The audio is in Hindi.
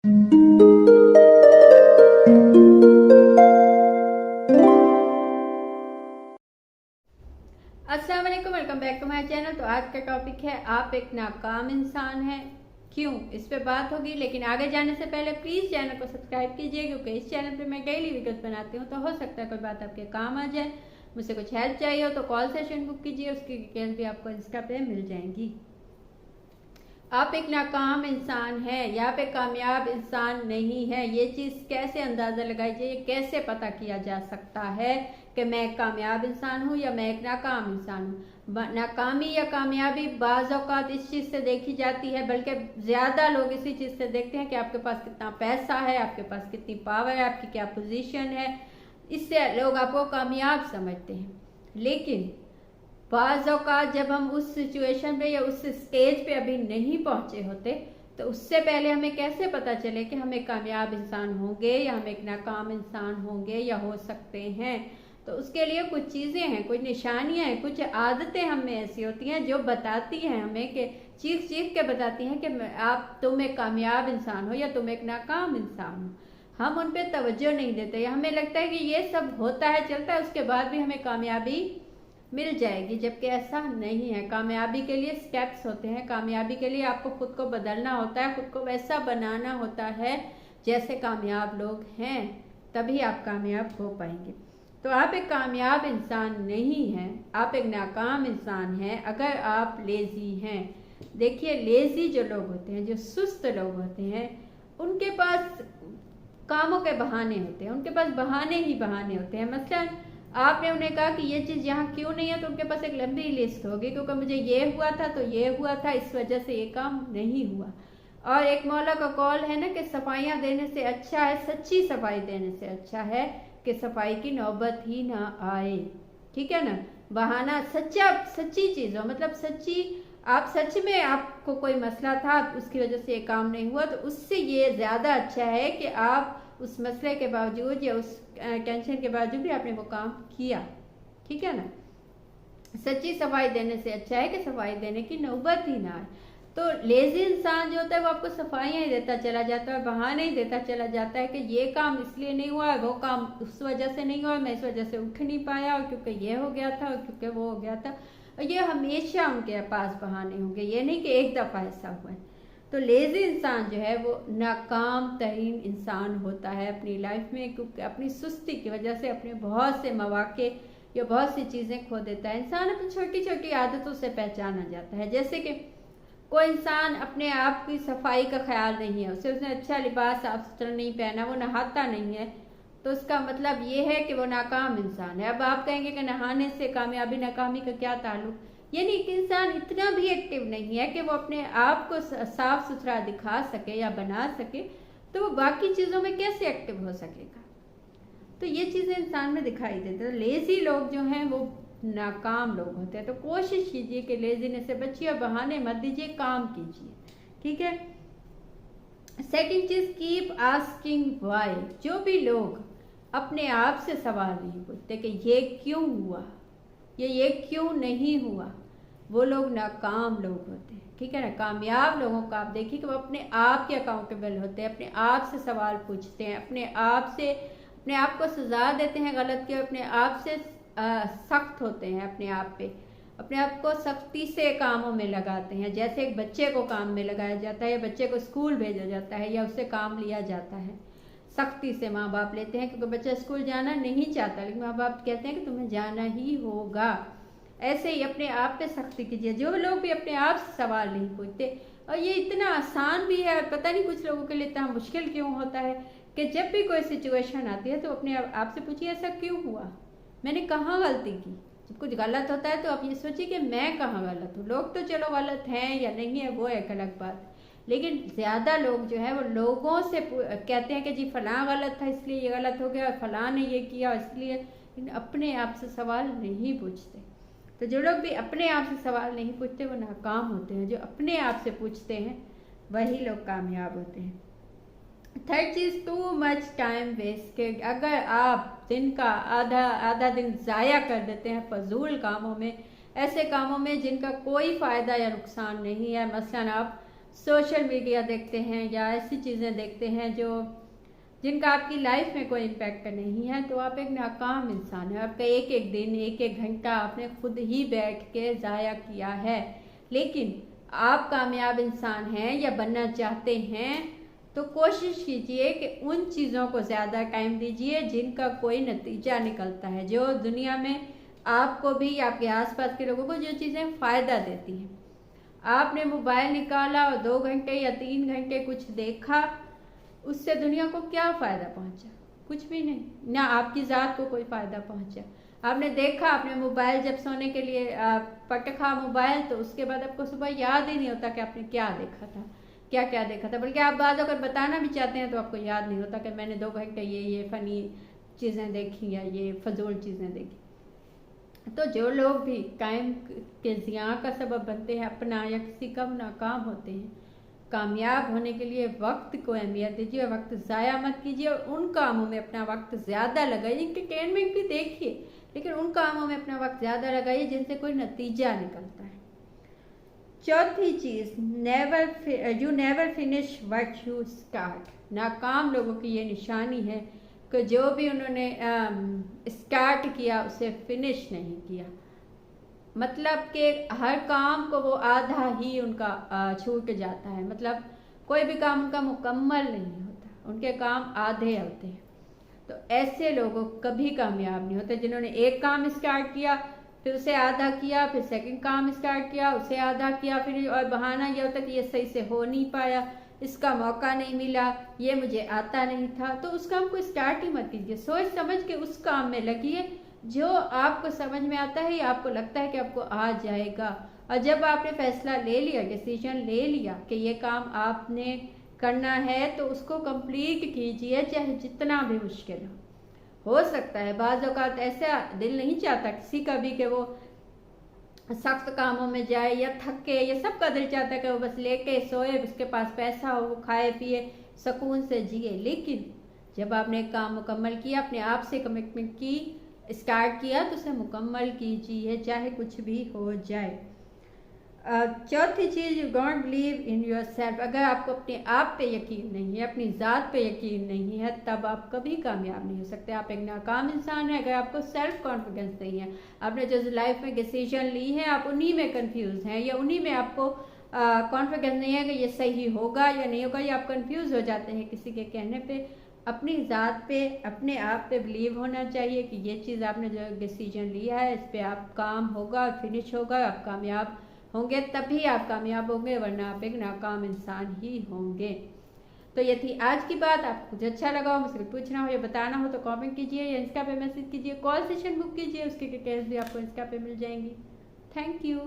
अस्सलाम वालेकुम, welcome back to my channel. तो आज का टॉपिक है आप एक नाकाम इंसान हैं क्यों, इस पे बात होगी। लेकिन आगे जाने से पहले प्लीज़ चैनल को सब्सक्राइब कीजिए, क्योंकि इस चैनल पे मैं डेली वीडियोस बनाती हूँ। तो हो सकता है कोई बात आपके काम आ जाए। मुझसे कुछ हेल्प चाहिए हो तो कॉल सेशन बुक कीजिए, उसकी डिटेल्स भी आपको इंस्टा पे मिल जाएंगी। आप एक नाकाम इंसान हैं या आप एक कामयाब इंसान नहीं है, ये चीज़ कैसे अंदाज़ा लगाई जाए, कैसे पता किया जा सकता है कि मैं एक कामयाब इंसान हूँ या मैं एक नाकाम इंसान हूँ। नाकामी या कामयाबी बाज़ औक़ात इस चीज़ से देखी जाती है, बल्कि ज़्यादा लोग इसी चीज़ से देखते हैं कि आपके पास कितना पैसा है, आपके पास कितनी पावर है, आपकी क्या पोजीशन है। इससे लोग आपको कामयाब समझते हैं। लेकिन बाज़ औक़ात जब हम उस सिचुएशन पे या उस स्टेज पे अभी नहीं पहुंचे होते, तो उससे पहले हमें कैसे पता चले कि हम एक कामयाब इंसान होंगे या हम एक नाकाम इंसान होंगे या हो सकते हैं। तो उसके लिए कुछ चीज़ें हैं, कुछ निशानियां हैं, कुछ आदतें हम में ऐसी होती हैं जो बताती हैं हमें कि चीख चीख के बताती हैं कि तुम एक कामयाब इंसान हो या तुम एक नाकाम इंसान हो। हम उन पर तवज्जो नहीं देते या हमें लगता है कि ये सब होता है, चलता है, उसके बाद भी हमें कामयाबी मिल जाएगी, जबकि ऐसा नहीं है। कामयाबी के लिए स्टेप्स होते हैं, कामयाबी के लिए आपको खुद को बदलना होता है, खुद को वैसा बनाना होता है जैसे कामयाब लोग हैं, तभी आप कामयाब हो पाएंगे। तो आप एक कामयाब इंसान नहीं हैं, आप एक नाकाम इंसान हैं अगर आप लेज़ी हैं। देखिए, लेज़ी जो लोग होते हैं, जो सुस्त लोग होते हैं, उनके पास कामों के बहाने होते हैं, उनके पास बहाने ही बहाने होते हैं। मसलन आपने उन्हें कहा कि ये चीज़ यहाँ क्यों नहीं है, तो उनके पास एक लंबी लिस्ट होगी, क्योंकि मुझे ये हुआ था तो ये हुआ था, इस वजह से ये काम नहीं हुआ। और एक मौला का कौल है ना कि सफाइयाँ देने से अच्छा है, सच्ची सफाई देने से अच्छा है कि सफाई की नौबत ही ना आए। ठीक है ना। बहाना सच्ची चीज़ हो, मतलब आप सच में आपको कोई मसला था, उसकी वजह से ये काम नहीं हुआ, तो उससे ये ज़्यादा अच्छा है कि आप उस मसले के बावजूद या उस टेंशन के बावजूद भी आपने वो काम किया। ठीक है ना। सच्ची सफाई देने से अच्छा है कि सफाई देने की नौबत ही ना आए। तो लेज़ी इंसान जो होता है वो आपको सफाइयाँ ही देता चला जाता है, बहाने ही देता चला जाता है कि ये काम इसलिए नहीं हुआ है, वो काम उस वजह से नहीं हुआ, मैं इस वजह से उठ नहीं पाया, और क्योंकि ये हो गया था और क्योंकि वो हो गया था। और ये हमेशा उनके पास बहाने होंगे, ये नहीं कि एक दफ़ा ऐसा हुआ है। तो लेज़ी इंसान जो है वो नाकाम तरीन इंसान होता है अपनी लाइफ में, क्योंकि अपनी सुस्ती की वजह से अपने बहुत से मौके या बहुत सी चीज़ें खो देता है। इंसान अपनी छोटी छोटी आदतों से पहचाना जाता है। जैसे कि कोई इंसान अपने आप की सफाई का ख्याल नहीं है, उसने अच्छा लिबास साफ सुथरा नहीं पहना, वो नहाता नहीं है, तो उसका मतलब ये है कि वो नाकाम इंसान है। अब आप कहेंगे कि नहाने से कामयाबी नाकामी का क्या ताल्लुक। यानी एक इंसान इतना भी एक्टिव नहीं है कि वो अपने आप को साफ सुथरा दिखा सके या बना सके, तो वो बाकी चीज़ों में कैसे एक्टिव हो सकेगा। तो ये चीज़ें इंसान में दिखाई देती है। तो लेज़ी लोग जो हैं वो नाकाम लोग होते हैं। तो कोशिश कीजिए कि लेज़ीनेस से बचिए, बहाने मत दीजिए, काम कीजिए। ठीक है। Second cheese, keep asking why. जो भी लोग अपने आप से सवाल नहीं पूछते कि ये क्यों हुआ, ये क्यों नहीं हुआ, वो लोग नाकाम लोग होते हैं। ठीक है ना। कामयाब लोगों का आप देखिए कि वो अपने आप के अकाउंटेबल होते हैं, अपने आप से सवाल पूछते हैं, अपने आप को सजा देते हैं गलत की, अपने आप से सख्त होते हैं, अपने आप को सख्ती से कामों में लगाते हैं। जैसे एक बच्चे को काम में लगाया जाता है, या बच्चे को स्कूल भेजा जाता है, या उससे काम लिया जाता है, सख्ती से माँ बाप लेते हैं, क्योंकि बच्चा स्कूल जाना नहीं चाहता, लेकिन माँ बाप कहते हैं कि तुम्हें जाना ही होगा। ऐसे ही अपने आप पे सख्ती कीजिए। जो लोग भी अपने आप से सवाल नहीं पूछते, और ये इतना आसान भी है, पता नहीं कुछ लोगों के लिए इतना मुश्किल क्यों होता है, कि जब भी कोई सिचुएशन आती है तो अपने आप से पूछिए ऐसा क्यों हुआ, मैंने कहाँ गलती की। जब कुछ गलत होता है तो आप ये सोचिए कि मैं कहाँ गलत हूँ। लोग तो चलो गलत हैं या नहीं है वो एक अलग बात, लेकिन ज़्यादा लोग जो है वो लोगों से कहते हैं कि जी फलां गलत था इसलिए ये गलत हो गया, और फलां ने ये किया इसलिए, लेकिन अपने आप से सवाल नहीं पूछते। तो जो लोग भी अपने आप से सवाल नहीं पूछते वो नाकाम होते हैं। जो अपने आप से पूछते हैं वही लोग कामयाब होते हैं। थर्ड चीज़, टू मच टाइम वेस्ट। के अगर आप दिन का आधा दिन ज़ाया कर देते हैं फजूल कामों में, ऐसे कामों में जिनका कोई फ़ायदा या नुकसान नहीं है। मसलन आप सोशल मीडिया देखते हैं या ऐसी चीज़ें देखते हैं जिनका आपकी लाइफ में कोई इम्पैक्ट नहीं है, तो आप एक नाकाम इंसान है। आपका एक एक दिन, एक एक घंटा आपने खुद ही बैठ के ज़ाया किया है। लेकिन आप कामयाब इंसान हैं या बनना चाहते हैं तो कोशिश कीजिए कि उन चीज़ों को ज़्यादा टाइम दीजिए जिनका कोई नतीजा निकलता है, जो दुनिया में आपको भी, आपके आसपास के लोगों को जो चीज़ें फ़ायदा देती हैं। आपने मोबाइल निकाला और 2 घंटे या 3 घंटे कुछ देखा, उससे दुनिया को क्या फ़ायदा पहुंचा? कुछ भी नहीं। ना आपकी ज़ात को कोई फ़ायदा पहुंचा। आपने देखा, आपने मोबाइल जब सोने के लिए पटखा मोबाइल, तो उसके बाद आपको सुबह याद ही नहीं होता कि आपने क्या देखा था, क्या क्या देखा था। बल्कि आप बात अगर बताना भी चाहते हैं तो आपको याद नहीं होता कि मैंने 2 घंटे ये फ़नी चीज़ें देखी या ये फजूल चीज़ें देखी। तो जो लोग भी टाइम के ज़िया का सबब बनते हैं अपना या किसी का नाकाम होते हैं, कामयाब होने के लिए वक्त को अहमियत दीजिए, वक्त ज़ाया मत कीजिए और उन कामों में अपना वक्त ज़्यादा लगाइए। एंटरटेनमेंट भी देखिए, लेकिन उन कामों में अपना वक्त ज़्यादा लगाइए जिनसे कोई नतीजा निकलता है। चौथी चीज़, you never finish what you start. नाकाम लोगों की ये निशानी है कि जो भी उन्होंने स्टार्ट किया उसे फिनिश नहीं किया। मतलब कि हर काम को वो आधा ही उनका छूट जाता है। मतलब कोई भी काम उनका मुकम्मल नहीं होता, उनके काम आधे होते हैं। तो ऐसे लोगों कभी कामयाब नहीं होते। जिन्होंने एक काम स्टार्ट किया, फिर उसे आधा किया, फिर सेकंड काम स्टार्ट किया, उसे आधा किया, फिर और बहाना यह होता कि ये सही से हो नहीं पाया, इसका मौका नहीं मिला, ये मुझे आता नहीं था। तो उस काम को स्टार्ट ही मत कीजिए। सोच समझ के उस काम में लगिए जो आपको समझ में आता है या आपको लगता है कि आपको आ जाएगा। और जब आपने फैसला ले लिया, डिसीजन ले लिया कि ये काम आपने करना है, तो उसको कंप्लीट कीजिए, चाहे जितना भी मुश्किल हो सकता है बाज़ औक़ात ऐसा दिल नहीं चाहता किसी का भी कि वो सख्त कामों में जाए या थके। ये सबका दिल चाहता है कि वो बस लेके सोए, उसके पास पैसा हो, वो खाए पिए, सुकून से जिए। लेकिन जब आपने एक काम मुकम्मल किया, अपने आप से कमिटमेंट की, स्टार्ट किया, तो उसे मुकम्मल कीजिए, चाहे कुछ भी हो जाए। चौथी चीज़, you don't believe in yourself. अगर आपको अपने आप पे यकीन नहीं है, अपनी ज़ात पे यकीन नहीं है, तब आप कभी कामयाब नहीं हो सकते। आप एक नाकाम इंसान हैं अगर आपको सेल्फ कॉन्फिडेंस नहीं है। आपने जो लाइफ में डिसीजन ली है, आप उन्हीं में कंफ्यूज हैं या उन्हीं में आपको कॉन्फिडेंस नहीं है कि ये सही होगा या नहीं होगा, या आप कंफ्यूज हो जाते हैं किसी के कहने पे। अपनी ज़ात पे, अपने आप पे बिलीव होना चाहिए कि ये चीज़ आपने जो डिसीजन लिया है, इस पर आप काम होगा, फिनिश होगा, आप कामयाब होंगे, तभी आप कामयाब होंगे, वरना आप एक नाकाम इंसान ही होंगे। तो ये थी आज की बात। आपको कुछ अच्छा लगा हो, मुझसे पूछना हो या बताना हो तो कमेंट कीजिए या इंस्टा पे मैसेज कीजिए, कॉल सेशन बुक कीजिए, उसकी डिटेल्स भी आपको इंस्टा पे मिल जाएंगी। Thank you.